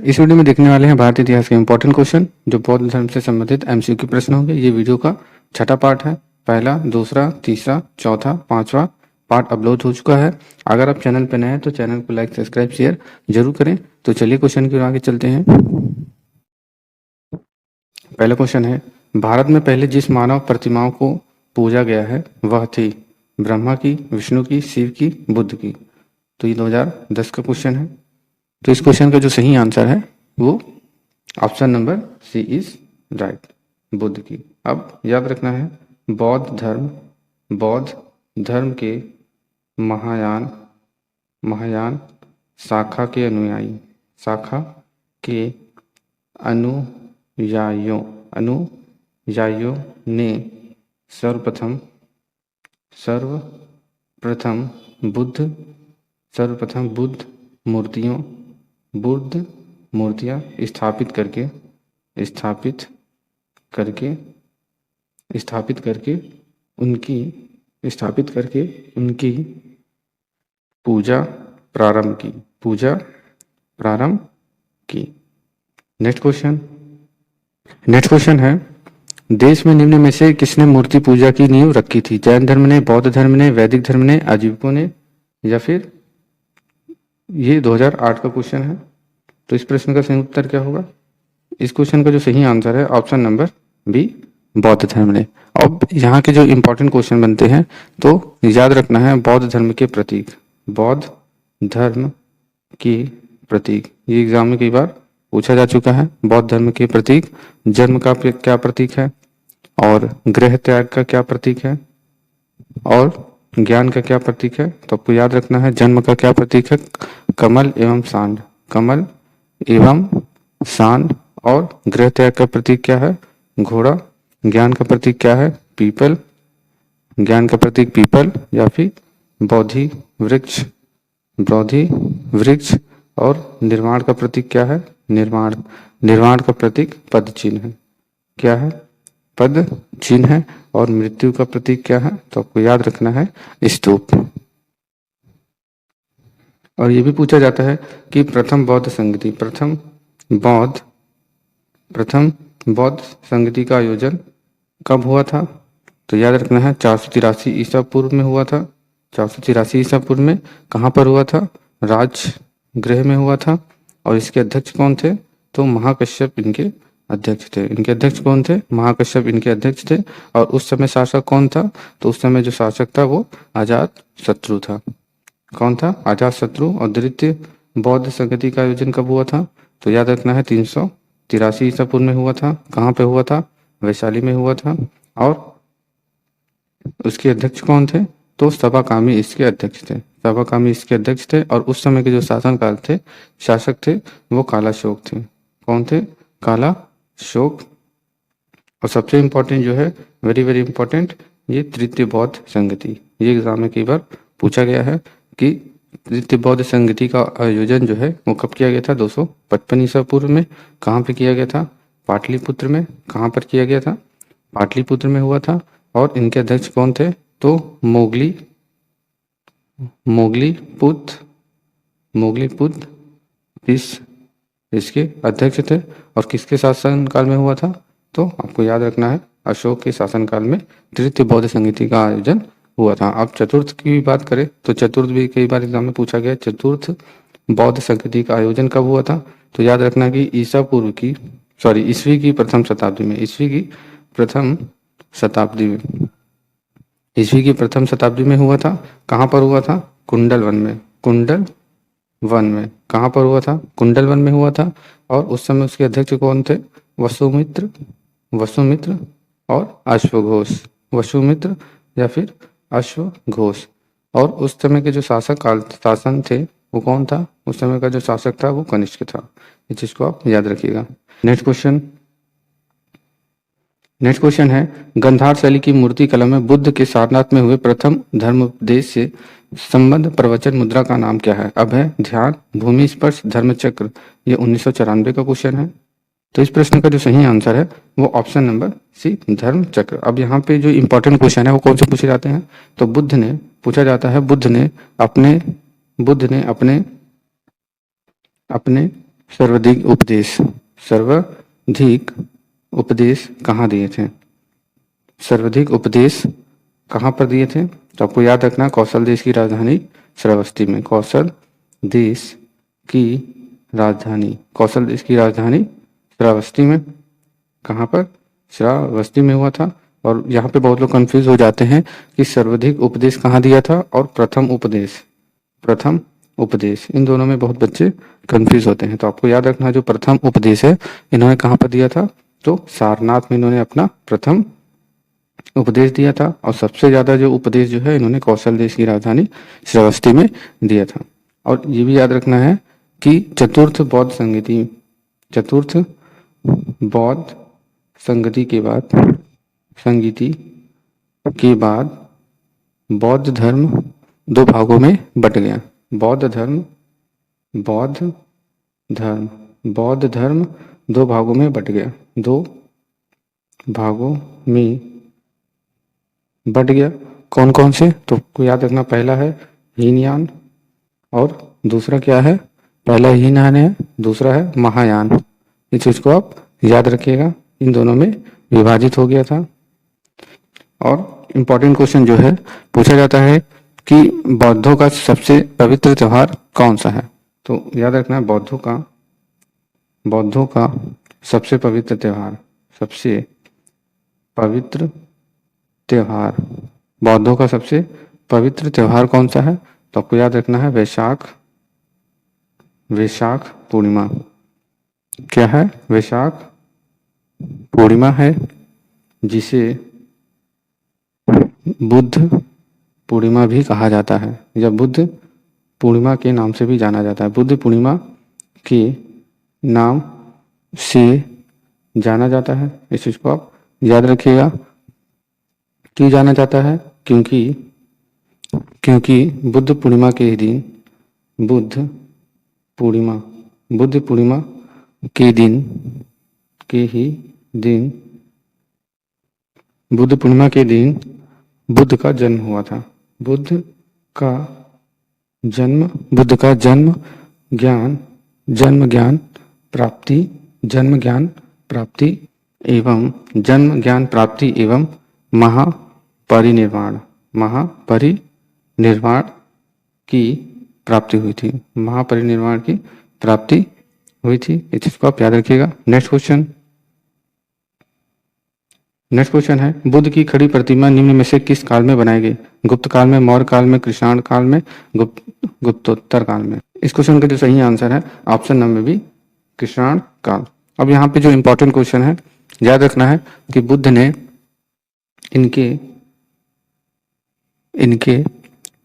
इस वीडियो में देखने वाले हैं भारतीय इतिहास के इंपॉर्टेंट क्वेश्चन जो बौद्ध धर्म से संबंधित एमसीक्यू प्रश्न होंगे। ये वीडियो का छठा पार्ट है। पहला, दूसरा, तीसरा, चौथा, पांचवा पार्ट अपलोड हो चुका है। अगर आप चैनल पर नए हैं तो चैनल को लाइक, सब्सक्राइब, शेयर जरूर करें। तो चलिए क्वेश्चन की ओर आगे चलते हैं। पहला क्वेश्चन है, भारत में पहले जिस मानव प्रतिमाओं को पूजा गया है वह थी ब्रह्मा की, विष्णु की, शिव की, बुद्ध की। तो ये 2010 का क्वेश्चन है। तो इस क्वेश्चन का जो सही आंसर है वो option number c is right, Buddha की। अब याद रखना है, बौद्ध धर्म के महायान शाखा के अनुयायियों ने सर्वप्रथम बुद्ध मूर्तियां स्थापित करके उनकी पूजा प्रारंभ की। नेक्स्ट क्वेश्चन है, देश में निम्न में से किसने मूर्ति पूजा की नींव रखी थी? जैन धर्म ने, बौद्ध धर्म ने, वैदिक धर्म ने, आजीविकों ने, या फिर ये 2008 का क्वेश्चन है। तो इस प्रश्न का सही उत्तर क्या होगा? इस क्वेश्चन का जो सही आंसर है ऑप्शन नंबर बी, बौद्ध धर्म ने। अब यहाँ के जो इंपॉर्टेंट क्वेश्चन बनते हैं तो याद रखना है, बौद्ध धर्म के प्रतीक ये एग्जाम में कई बार पूछा जा चुका है। बौद्ध धर्म के प्रतीक जन्म का क्या प्रतीक है, और गृह त्याग का क्या प्रतीक है, और ज्ञान का क्या प्रतीक है? तो आपको याद रखना है, जन्म का क्या प्रतीक है? कमल एवं सांड। और गृह त्याग का प्रतीक क्या है? घोड़ा। ज्ञान का प्रतीक क्या है? पीपल। या फिर बोधि वृक्ष। और निर्माण का प्रतीक क्या है? निर्माण का प्रतीक पद चिन्ह है। क्या है? पद चिन्ह है। और मृत्यु का प्रतीक क्या है? तो आपको याद रखना है, स्तूप। और ये भी पूछा जाता है कि प्रथम बौद्ध संगति का आयोजन कब हुआ था? तो याद रखना है, 483 ईसा पूर्व में हुआ था। 483 ईसा पूर्व में कहाँ पर हुआ था? राजगृह में हुआ था। और इसके अध्यक्ष कौन थे? तो महाकश्यप इनके अध्यक्ष थे। इनके अध्यक्ष कौन थे? महाकश्यप इनके अध्यक्ष थे। और उस समय शासक कौन था? तो उस समय जो शासक था वो अजात शत्रु था। कौन था? अजात शत्रु। और द्वितीय बौद्ध संगति का आयोजन कब हुआ था? तो याद रखना है, 383 ईसा पूर्व में हुआ था। कहाँ पे हुआ था? वैशाली में हुआ था। और उसके अध्यक्ष कौन थे? तो सभाकामी इसके अध्यक्ष थे। और उस समय के जो शासक थे वो कालाशोक थे। कौन थे? कालाशोक। और सबसे इम्पोर्टेंट जो है, वेरी वेरी इंपॉर्टेंट, ये तृतीय बौद्ध संगति। ये एग्जाम में कई बार पूछा गया है कि तृतीय बौद्ध संगति का आयोजन जो है वो कब किया गया था? 255 ईसा पूर्व में। कहाँ पे किया गया था? पाटलिपुत्र में। कहाँ पर किया गया था? पाटलिपुत्र में हुआ था। और इनके अध्यक्ष कौन थे? तो मोगलीपुत्र इसके अध्यक्ष थे। और किसके शासन काल में हुआ था? तो आपको याद रखना है, अशोक के शासनकाल में तृतीय बौद्ध संगति का आयोजन हुआ था। अब चतुर्थ की भी बात करें तो चतुर्थ भी कई बार एग्जाम में पूछा गया। चतुर्थ बौद्ध संगति का आयोजन कब हुआ था? तो याद रखना कि ईस्वी की प्रथम शताब्दी में हुआ था। कहाँ पर हुआ था? कुंडल वन में। कहाँ पर हुआ था? कुंडल वन में हुआ था। और उस समय उसके अध्यक्ष कौन थे? वसुमित्र और अश्वघोष। और उस समय के जो शासन थे वो कौन था? उस समय का जो शासक था वो कनिष्क था। इस चीज को आप याद रखिएगा। नेक्स्ट क्वेश्चन है, गंधार शैली की मूर्ति कला में बुद्ध के सारनाथ में हुए प्रथम धर्मोपदेश से संबद्ध प्रवचन मुद्रा का नाम क्या है? अभय, ध्यान, भूमि स्पर्श, धर्मचक्र। ये 1994 का क्वेश्चन है। तो इस प्रश्न का जो सही आंसर है वो ऑप्शन नंबर सी, धर्मचक्र। अब यहाँ पे जो इंपॉर्टेंट क्वेश्चन है वो कौन से पूछे जाते हैं? तो बुद्ध ने अपने सर्वाधिक उपदेश, सर्वाधिक उपदेश कहाँ दिए थे? सर्वाधिक उपदेश कहाँ पर दिए थे? तो आपको याद रखना कौशल देश की राजधानी श्रावस्ती में। कौशल देश की राजधानी, कौशल देश की राजधानी श्रावस्ती में। कहाँ पर? श्रावस्ती में हुआ था। और यहाँ पे बहुत लोग कंफ्यूज हो जाते हैं कि सर्वाधिक उपदेश कहाँ दिया था और प्रथम उपदेश, प्रथम उपदेश, इन दोनों में बहुत बच्चे कंफ्यूज होते हैं। तो आपको याद रखना जो प्रथम उपदेश है इन्होंने कहाँ पर दिया था? तो सारनाथ में इन्होंने अपना प्रथम उपदेश दिया था। और सबसे ज्यादा जो उपदेश जो है इन्होंने कौशल देश की राजधानी श्रावस्ती में दिया था। और ये भी याद रखना है कि चतुर्थ बौद्ध संगति, चतुर्थ बौद्ध संगति के बाद, संगति के बाद बौद्ध धर्म दो भागों में बट गया। बौद्ध धर्म, बौद्ध धर्म, बौद्ध धर्म दो भागों में बट गया, दो भागों में बट गया। कौन कौन से? तो याद रखना पहला है हीनयान और दूसरा क्या है? पहला हीनयान है, दूसरा है महायान। इस चीज को आप याद रखिएगा, इन दोनों में विभाजित हो गया था। और इम्पोर्टेंट क्वेश्चन जो है पूछा जाता है कि बौद्धों का सबसे पवित्र त्योहार कौन सा है? तो याद रखना बौद्धों का सबसे पवित्र त्योहार, सबसे पवित्र त्योहार, बौद्धों का सबसे पवित्र त्योहार कौन सा है? तो आपको याद रखना है वैशाख, वैशाख पूर्णिमा। क्या है? वैशाख पूर्णिमा है, जिसे बुद्ध पूर्णिमा भी कहा जाता है, या बुद्ध पूर्णिमा के नाम से भी जाना जाता है। बुद्ध पूर्णिमा के नाम से जाना जाता है। इस चीज को आप याद रखिएगा। क्यों जाना जाता है? क्योंकि बुद्ध पूर्णिमा के ही दिन, बुद्ध पूर्णिमा के दिन बुद्ध पूर्णिमा के दिन बुद्ध का जन्म हुआ था। बुद्ध का जन्म जन्म ज्ञान प्राप्ति एवं महापरिनिर्वाण की प्राप्ति हुई थी। महापरिनिर्वाण की प्राप्ति हुई थी। इस चीज को आप याद रखिएगा। नेक्स्ट क्वेश्चन है बुद्ध की खड़ी प्रतिमा निम्न में से किस काल में बनाई गई? गुप्त काल में, मौर्य काल में, कृष्णाण काल में, गुप्तोत्तर काल में। इस क्वेश्चन का जो सही आंसर है ऑप्शन नंबर बी, कृष्णाण काल। अब यहाँ पे जो इंपॉर्टेंट क्वेश्चन है याद रखना है कि बुद्ध ने इनके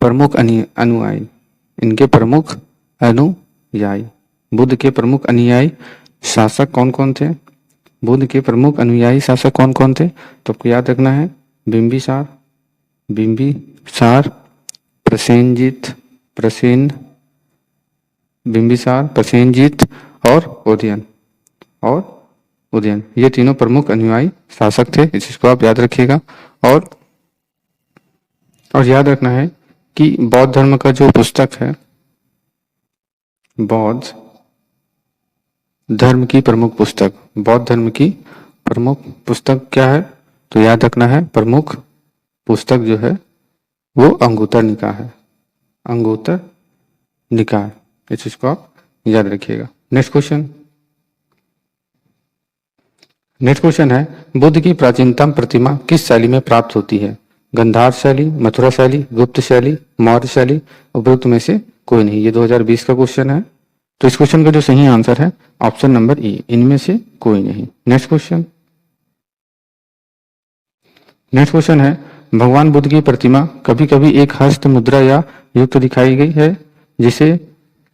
प्रमुख अनुयायी, बुद्ध के प्रमुख अनुयायी शासक कौन कौन थे? बुद्ध के प्रमुख अनुयायी शासक कौन कौन थे? तो आपको याद रखना है बिंबिसार, प्रसेनजीत और उदयन। ये तीनों प्रमुख अनुयायी शासक थे। इस चीज को आप याद रखिएगा। और याद रखना है कि बौद्ध धर्म का जो पुस्तक है, बौद्ध धर्म की प्रमुख पुस्तक क्या है? तो याद रखना है प्रमुख पुस्तक जो है वो अंगुत्तर निकाय है, अंगुत्तर निकाय। इस चीज को आप याद रखिएगा। नेक्स्ट क्वेश्चन है बुद्ध की प्राचीनतम प्रतिमा किस शैली में प्राप्त होती है? गंधार शैली, मथुरा शैली, गुप्त शैली, मौर्य शैली, उपरोक्त में से कोई नहीं। ये 2020 का क्वेश्चन है। तो इस क्वेश्चन का जो सही आंसर है ऑप्शन नंबर ई, इनमें से कोई नहीं। नेक्स्ट क्वेश्चन है भगवान बुद्ध की प्रतिमा कभी कभी एक हस्त मुद्रा या युक्त दिखाई गई है, जिसे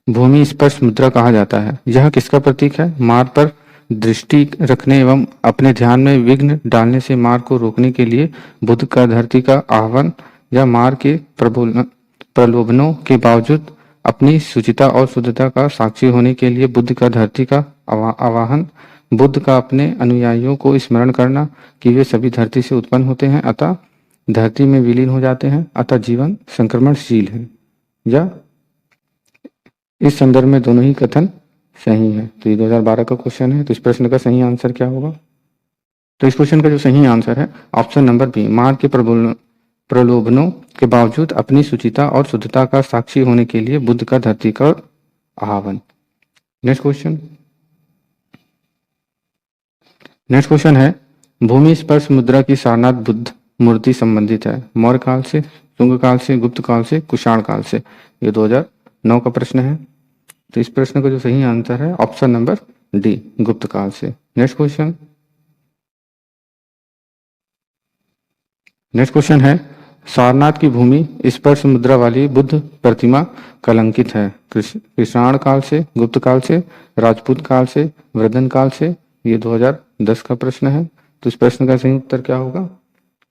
भूमि स्पर्श मुद्रा कहा जाता है। यह किसका प्रतीक है? मार्ग पर दृष्टि रखने एवं अपने ध्यान में विघ्न डालने से मार्ग को रोकने के लिए बुद्ध का धरती का आह्वान, या मार्ग के प्रलोभनों के बावजूद अपनी शुचिता और शुद्धता का साक्षी होने के लिए बुद्ध का धरती का आवाहन, बुद्ध का अपने अनुयायियों को स्मरण करना कि वे सभी धरती से उत्पन्न होते हैं अतः धरती में विलीन हो जाते हैं, अतः जीवन संक्रमणशील है। या इस संदर्भ में दोनों ही कथन सही है। तो ये 2012 का क्वेश्चन है। तो इस प्रश्न का सही आंसर क्या होगा? तो इस क्वेश्चन का जो सही आंसर है ऑप्शन नंबर बी, मार के प्रलोभनों के बावजूद अपनी शुचिता और शुद्धता का साक्षी होने के लिए बुद्ध का धरती का आह्वान। Next question. नेक्स्ट क्वेश्चन है, भूमि स्पर्श मुद्रा की सारनाथ बुद्ध मूर्ति संबंधित है मौर्य काल से, शुंग काल से, गुप्त काल से, कुषाण काल से। ये 2009 का प्रश्न है। तो इस प्रश्न का जो सही आंसर है ऑप्शन नंबर डी, गुप्त काल से। Next question. नेक्स्ट क्वेश्चन है, सारनाथ की भूमि स्पर्श मुद्रा वाली बुद्ध प्रतिमा कलंकित है कृष्णाण काल से, गुप्त काल से, राजपूत काल से, वृद्धन काल से। ये 2010 का प्रश्न है। तो इस प्रश्न का सही उत्तर क्या होगा?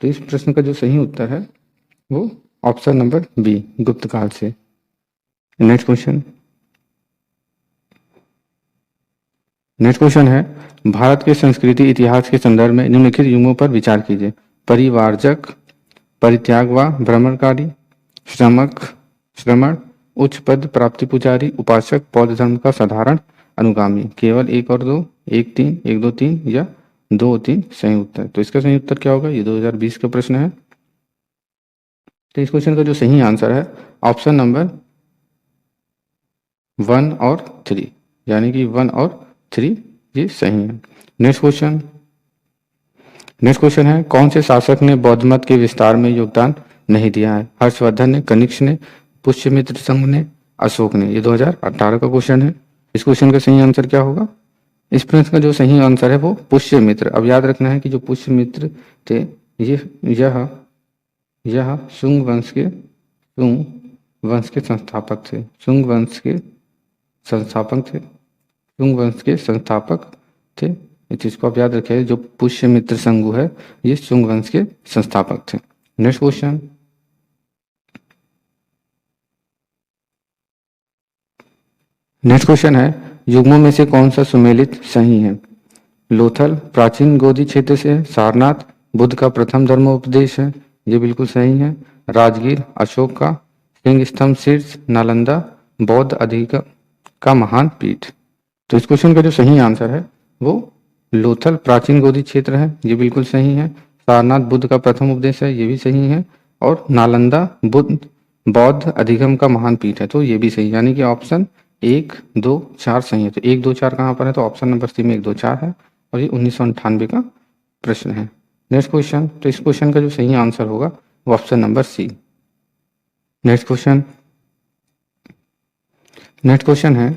तो इस प्रश्न का जो सही उत्तर है वो ऑप्शन नंबर बी, गुप्त काल से। Next question. नेक्स्ट क्वेश्चन है, भारत के संस्कृति इतिहास के संदर्भ में निम्नलिखित युगों पर विचार कीजिए। परिवारजक, परित्याग व भ्रमणकारी, श्रमण, उच्च पद प्राप्ति पुजारी, उपासक, बौद्ध धर्म का साधारण अनुगामी। केवल 1 और 2, 1 3, 1 2 3 या 2 3 सही उत्तर। तो इसका सही उत्तर क्या होगा? ये 2020 का प्रश्न है। तो इस क्वेश्चन का जो सही आंसर है ऑप्शन नंबर 1 और 3, यानी कि 1 और 3 ये सही है। Next question. नेक्स्ट क्वेश्चन है, कौन से शासक ने बौद्ध मत के विस्तार में योगदान नहीं दिया है? हर्षवर्धन ने, कनिष्क ने, पुष्यमित्र संघ ने, अशोक ने। ये 2018 का क्वेश्चन है। इस क्वेश्चन का सही आंसर क्या होगा? इस प्रश्न का जो सही आंसर है वो पुष्यमित्र। अब याद रखना है कि जो पुष्यमित्र थे यह शुंग वंश के संस्थापक थे। शुंग वंश के संस्थापक थे। इस चीज को आप याद रखिए, जो पुष्यमित्र संघु है ये शुंग वंश के संस्थापक थे। Next question. नेक्स्ट क्वेश्चन है, युग्मों में से कौन सा सुमेलित सही है? लोथल प्राचीन गोदी क्षेत्र से है, सारनाथ बुद्ध का प्रथम धर्मोपदेश है, ये बिल्कुल सही है। राजगीर अशोक का, सिंह स्तंभ शीर्ष नालंदा बौद्ध अधिगम का महान पीठ। तो इस क्वेश्चन का जो सही आंसर है वो लोथल प्राचीन गोदी क्षेत्र है, ये बिल्कुल सही है। सारनाथ बुद्ध का प्रथम उपदेश है, ये भी सही है। और नालंदा बौद्ध अधिगम का महान पीठ है, तो ये भी सही, यानी कि ऑप्शन 1 2 4 सही है। तो 1 2 4 कहाँ पर है? तो ऑप्शन नंबर सी में 1 2 4 है और ये 1998 का प्रश्न है। Next question. तो इस क्वेश्चन का जो सही आंसर होगा वो option number c. Next question. Next question है,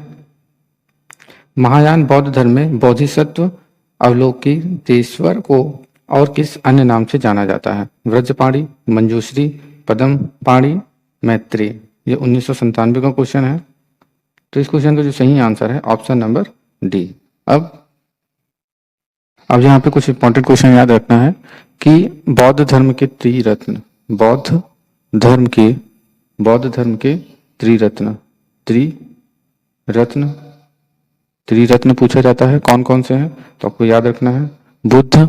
महायान बौद्ध धर्म में बोधिसत्व अवलोकितेश्वर को और किस अन्य नाम से जाना जाता है? व्रजपाणी, मंजूश्री, पदम पाणी, मैत्रेय। ये 1997 का क्वेश्चन है। तो इस क्वेश्चन का जो सही आंसर है ऑप्शन नंबर डी। अब यहाँ पे कुछ इंपॉर्टेंट क्वेश्चन याद रखना है कि बौद्ध धर्म के त्रिरत्न, बौद्ध धर्म के त्रिरत्न पूछा जाता है, कौन कौन से हैं? तो आपको याद रखना है बुद्ध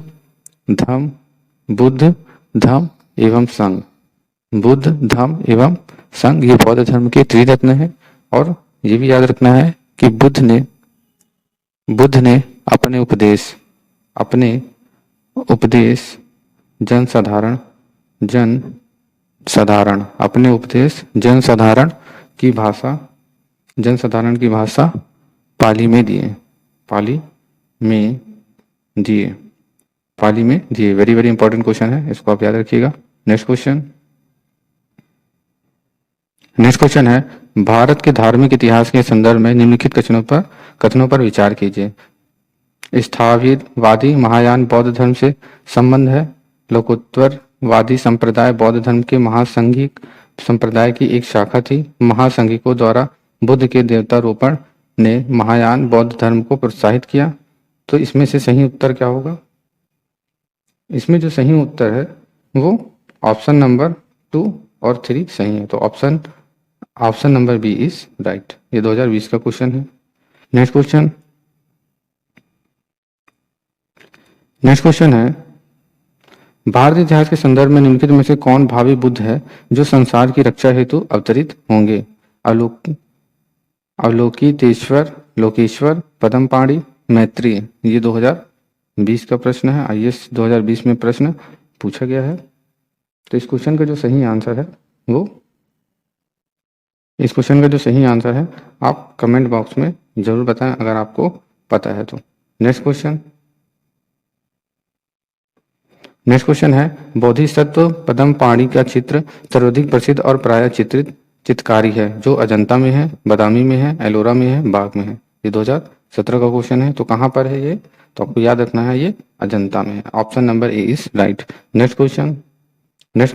धम्म एवं संघ। बुद्ध धम्म एवं संघ ये बौद्ध धर्म के त्रिरत्न है। और ये भी याद रखना है कि बुद्ध ने अपने उपदेश जनसाधारण की भाषा पाली में दिए। वेरी वेरी इंपॉर्टेंट क्वेश्चन है, इसको आप याद रखिएगा। नेक्स्ट क्वेश्चन है, भारत के धार्मिक इतिहास के संदर्भ में निम्नलिखित कथनों पर विचार कीजिए। स्थाविरवादी महायान बौद्ध धर्म से संबंध है। लोकोत्तरवादी संप्रदाय बौद्ध धर्म के महासंघिक संप्रदाय की एक शाखा थी। महासंघिकों द्वारा बुद्ध के देवतारोपण ने महायान बौद्ध धर्म को प्रोत्साहित किया। तो इसमें से सही उत्तर क्या होगा? इसमें जो सही उत्तर है वो ऑप्शन नंबर 2 और 3 सही है। तो option number b is right. ये 2020 का क्वेश्चन है। नेक्स्ट क्वेश्चन है, भारतीय इतिहास के संदर्भ में निम्नलिखित में से कौन भावी बुद्ध है जो संसार की रक्षा हेतु अवतरित होंगे? अवलोकितेश्वर, लोकेश्वर, पदमपाणी, मैत्री। ये 2020 का प्रश्न है, आईएएस 2020 में प्रश्न पूछा गया है। तो इस क्वेश्चन का जो सही आंसर है आप कमेंट बॉक्स में जरूर बताएं अगर आपको पता है तो। नेक्स्ट क्वेश्चन है बोधिसत्व पदमपाणी का चित्र सर्वाधिक प्रसिद्ध और प्राय चित्रित चित्रकारी है जो अजंता में है, बादामी में है, एलोरा में है, बाग में है। ये 2017 का क्वेश्चन है। तो कहाँ पर है ये? तो आपको याद रखना है ये अजंता में है। Option number A is right. Next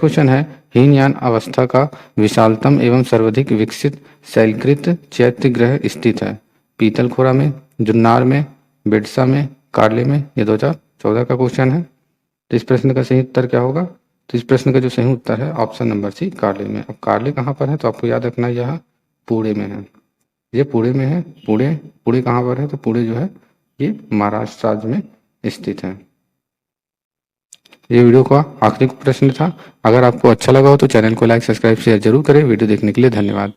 question है हीनयान अवस्था का विशालतम एवं सर्वाधिक विकसित शैलकृत चैत्य ग्रह स्थित है। पीतलखोरा में, जुन्नार में, बिरसा में, कार्ले में। ये 2014 का क्वेश्चन है। तो इस प्रश्न का सही उत्तर क्या होगा? तो इस प्रश्न का जो सही उत्तर है ऑप्शन नंबर सी, कार्ले में। अब कार्ले कहाँ पर है? तो आपको याद रखना यह पुणे में है। ये पुणे में है। पुणे कहाँ पर है? तो पुणे जो है ये महाराष्ट्र राज्य में स्थित है। ये वीडियो का आखिरी प्रश्न था। अगर आपको अच्छा लगा हो तो चैनल को लाइक, सब्सक्राइब, शेयर जरूर करें। वीडियो देखने के लिए धन्यवाद।